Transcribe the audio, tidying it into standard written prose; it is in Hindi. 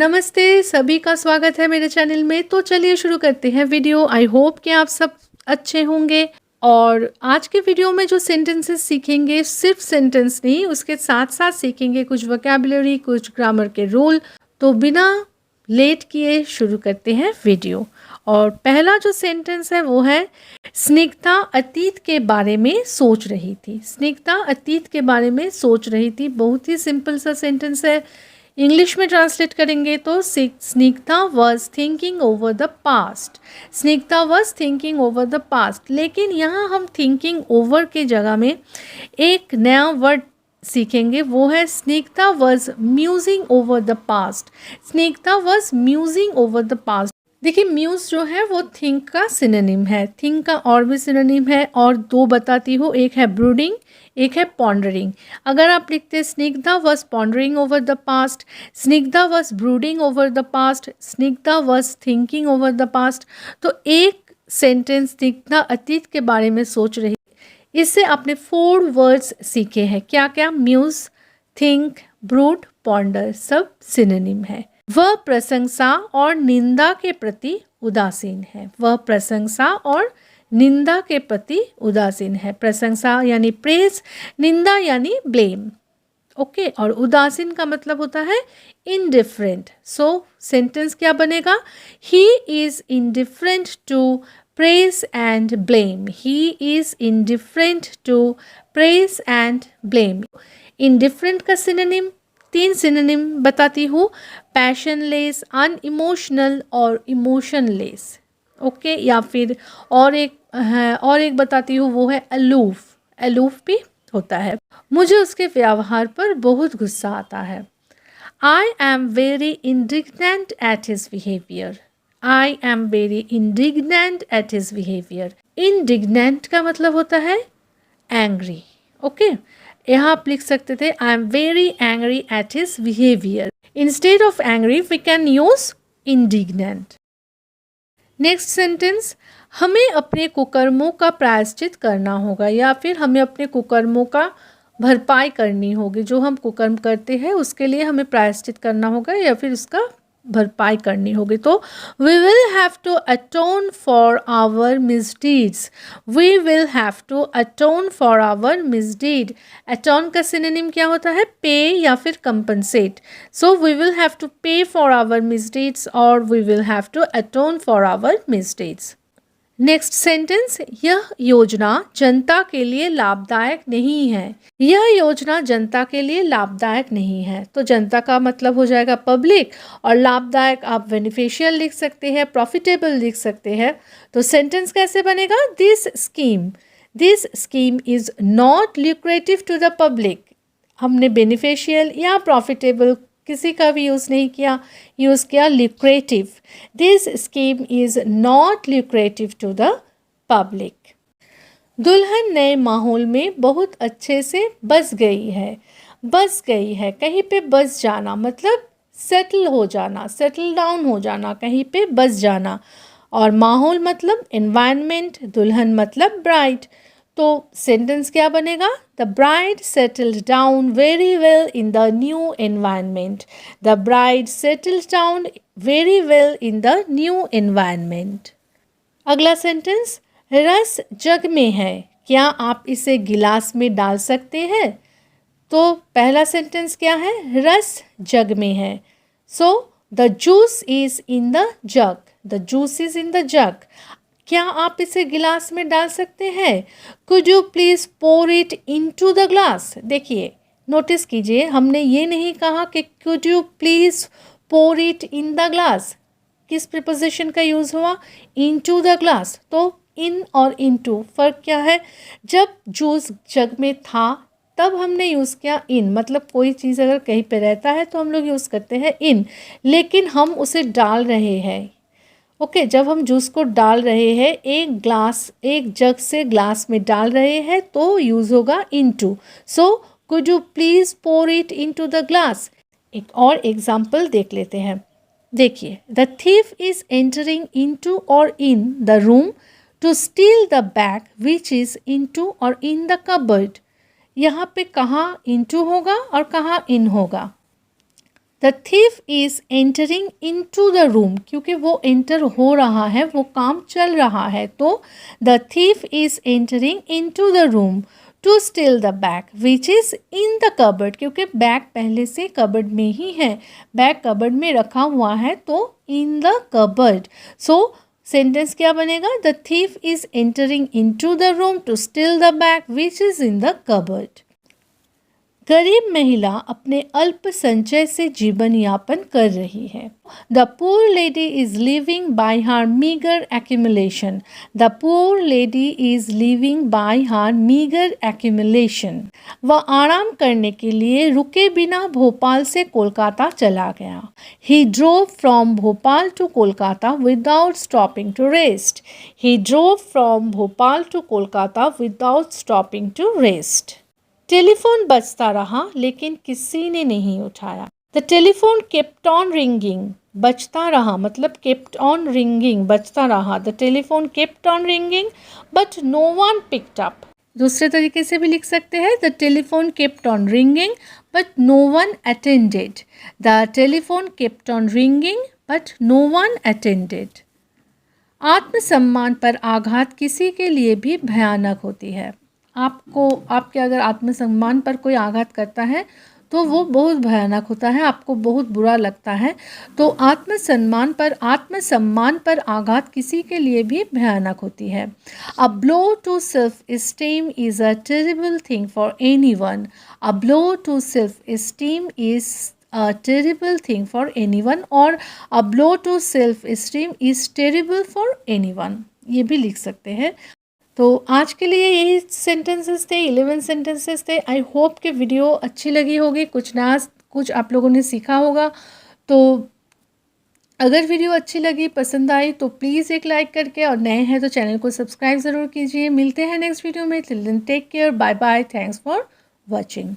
नमस्ते, सभी का स्वागत है मेरे चैनल में। तो चलिए शुरू करते हैं वीडियो। आई होप कि आप सब अच्छे होंगे। और आज के वीडियो में जो सेंटेंसेस सीखेंगे, सिर्फ सेंटेंस नहीं, उसके साथ साथ सीखेंगे कुछ वोकैबुलरी, कुछ ग्रामर के रूल। तो बिना लेट किए शुरू करते हैं वीडियो। और पहला जो सेंटेंस है वो है, स्निग्धा अतीत के बारे में सोच रही थी। स्निग्धा अतीत के बारे में सोच रही थी, बहुत ही सिंपल सा सेंटेंस है। इंग्लिश में ट्रांसलेट करेंगे तो Snigdha was thinking over the past. Snigdha was thinking over the past, लेकिन यहाँ हम थिंकिंग ओवर के जगह में एक नया वर्ड सीखेंगे, वो है Snigdha was musing over the past. Snigdha was musing over the past. देखिए, म्यूज जो है वो थिंक का सिनोनिम है। थिंक का और भी सिनोनिम है, और दो बताती हूँ, एक है ब्रूडिंग, एक है पॉन्डरिंग। अगर आप लिखते Snigdha was pondering over the past, Snigdha was brooding over the past, Snigdha was thinking over the past, तो एक सेंटेंस स्निग्धा अतीत के बारे में सोच रही। इससे आपने 4 वर्ड्स सीखे हैं। क्या क्या? म्यूज, थिंक, ब्रूड, पॉन्डर, सब सिनोनिम है। वह प्रशंसा और निंदा के प्रति उदासीन है। वह प्रशंसा और निंदा के प्रति उदासीन है। प्रशंसा यानी प्रेज, निंदा यानी ब्लेम। ओके, और उदासीन का मतलब होता है इनडिफरेंट। सो सेंटेंस क्या बनेगा? He is indifferent to praise and blame. He is indifferent to praise and blame. Indifferent का सिनोनिम, 3 सिनोनिम बताती हूँ, पैशनलेस, अनइमोशनल और इमोशनलेस। ओके, या फिर और एक बताती हूँ, वो है अलूफ। अलूफ भी होता है। मुझे उसके व्यवहार पर बहुत गुस्सा आता है। आई am very indignant eight his behaviour. I am very indignant eight his behaviour. Indignant का मतलब होता है एंग्री। ओके, यहाँ आप लिख सकते थे I am very angry at his behaviour. Instead of angry we can use indignant. Next sentence, हमें अपने कुकर्मों का प्रायश्चित करना होगा, या फिर हमें अपने कुकर्मों का भरपाई करनी होगी। जो हम कुकर्म करते हैं उसके लिए हमें प्रायश्चित करना होगा, या फिर उसका भरपाई करनी होगी। तो we will have to atone for our misdeeds. We will have to atone for our misdeed. Atone का सिनोनिम क्या होता है? पे या फिर compensate. So we will have to pay for our misdeeds, और we will have to atone for our misdeeds. Next sentence, यह योजना जनता के लिए लाभदायक नहीं है। यह योजना जनता के लिए लाभदायक नहीं है। तो जनता का मतलब हो जाएगा पब्लिक, और लाभदायक आप बेनिफिशियल लिख सकते हैं, प्रॉफिटेबल लिख सकते हैं। तो सेंटेंस कैसे बनेगा? This scheme is not lucrative to the public. हमने बेनिफिशियल या प्रॉफिटेबल किसी का भी यूज़ नहीं किया, यूज़ किया lucrative. This scheme is not lucrative to the public. दुल्हन नए माहौल में बहुत अच्छे से बस गई है। बस गई है, कहीं पे बस जाना मतलब सेटल हो जाना, सेटल डाउन हो जाना, कहीं पे बस जाना। और माहौल मतलब एनवायरनमेंट, दुल्हन मतलब ब्राइड। तो सेंटेंस क्या बनेगा? The bride settled down very well in the new environment. The bride settled down very well in the new environment. अगला सेंटेंस, रस जग में है, क्या आप इसे गिलास में डाल सकते हैं? तो पहला सेंटेंस क्या है? रस जग में है। So the juice is in the jug. The juice is in the jug. क्या आप इसे गिलास में डाल सकते हैं? Could you please pour it into the glass. देखिए, नोटिस कीजिए, हमने ये नहीं कहा कि could you please pour it in the glass. किस प्रीपोजिशन का यूज हुआ? Into the glass. तो इन और इनटू फर्क क्या है? जब जूस जग में था तब हमने यूज़ किया इन, मतलब कोई चीज़ अगर कहीं पे रहता है तो हम लोग यूज़ करते हैं इन, लेकिन हम उसे डाल रहे हैं। ओके, जब हम जूस को डाल रहे हैं, एक जग से ग्लास में डाल रहे हैं, तो यूज़ होगा into. So could you please pour it into the glass. एक और एग्जाम्पल देख लेते हैं। देखिए, the thief is entering into और in the room to steal the bag which is into और इन द कबर्ड। यहाँ पे कहाँ इनटू होगा और कहाँ इन होगा? The thief is entering into the room, क्योंकि वो एंटर हो रहा है, वो काम चल रहा है, तो the thief is entering into the room to steal the bag which is in the cupboard, क्योंकि बैग पहले से कबर्ड में ही है, बैग कबर्ड में रखा हुआ है, तो in the cupboard. So sentence क्या बनेगा? The thief is entering into the room to steal the bag which is in the cupboard. गरीब महिला अपने अल्प संचय से जीवन यापन कर रही है। The poor lady is living by her meagre accumulation. The poor lady is living by her meagre accumulation. वह आराम करने के लिए रुके बिना भोपाल से कोलकाता चला गया। He drove from Bhopal to Kolkata without stopping to rest. He drove from Bhopal to Kolkata without stopping to rest. Telephone बजता रहा लेकिन किसी ने नहीं उठाया। The telephone kept on ringing. बजता रहा मतलब केप्ट ऑन रिंगिंग, बजता रहा। The telephone kept on ringing but no one picked up. दूसरे तरीके से भी लिख सकते हैं, the telephone kept on ringing but no one attended. The telephone kept on ringing but no one attended. आत्मसम्मान पर आघात किसी के लिए भी भयानक होती है। आपके अगर आत्मसम्मान पर कोई आघात करता है तो वो बहुत भयानक होता है, आपको बहुत बुरा लगता है। तो आत्मसम्मान पर आघात किसी के लिए भी भयानक होती है। A blow to self esteem is a terrible thing for anyone. A blow to self esteem is a terrible thing for anyone, और a blow to self esteem is terrible for anyone, ये भी लिख सकते हैं। तो आज के लिए यही सेंटेंसेस थे, 11 सेंटेंसेस थे। आई होप कि वीडियो अच्छी लगी होगी, कुछ नया कुछ आप लोगों ने सीखा होगा। तो अगर वीडियो अच्छी लगी, पसंद आई, तो प्लीज़ एक लाइक करके, और नए हैं तो चैनल को सब्सक्राइब ज़रूर कीजिए। मिलते हैं नेक्स्ट वीडियो में। Till then take care, bye bye, thanks for watching.